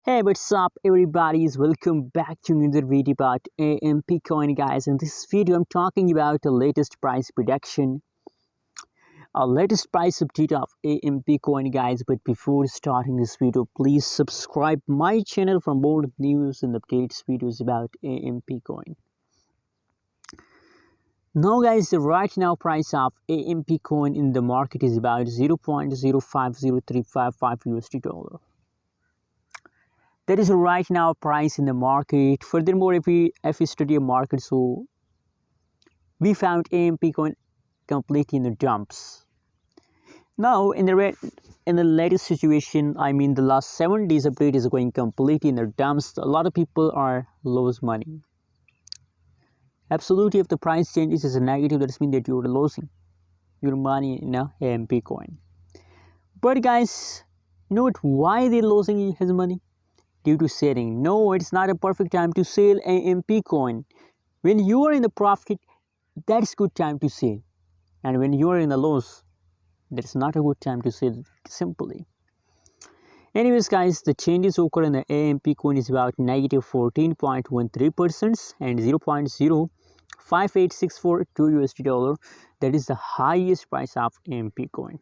Hey, what's up everybody? Welcome back to another video about AMP coin, guys. In this video I'm talking about the latest price prediction, latest price update of AMP coin, guys. But before starting this video, please subscribe my channel for more news and updates videos about AMP coin. Now guys, the right now price of AMP coin in the market is about 0.050355 USD dollar. That is right now price in the market. Furthermore, if we study a market, so we found AMP coin completely in the dumps. Now in the latest situation, I mean the last 7 days update is going completely in the dumps. A lot of people are lose money. Absolutely, if the price changes as a negative, that means that you are losing your money in AMP coin. But guys, you know what? Why they're losing his money? Due to selling. No, it's not a perfect time to sell AMP coin. When you are in the profit, that's good time to sell. And when you are in the loss, that's not a good time to sell, simply. Anyways, guys, the changes occur in the AMP coin is about negative 14.13% and 0.05864 USD dollar. That is the highest price of AMP coin.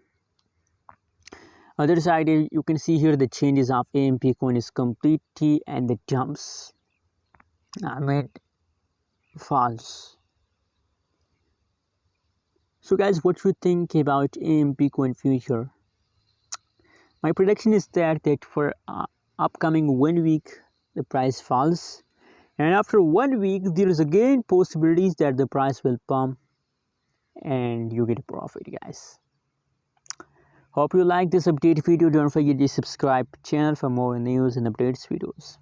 Other side, you can see here the changes of AMP coin is completely and the jumps. I mean, false. So guys, what you think about AMP coin future? My prediction is that for upcoming 1 week the price falls, and after 1 week there is again possibilities that the price will pump and you get a profit, guys. Hope you like this update video. Don't forget to subscribe channel for more news and updates videos.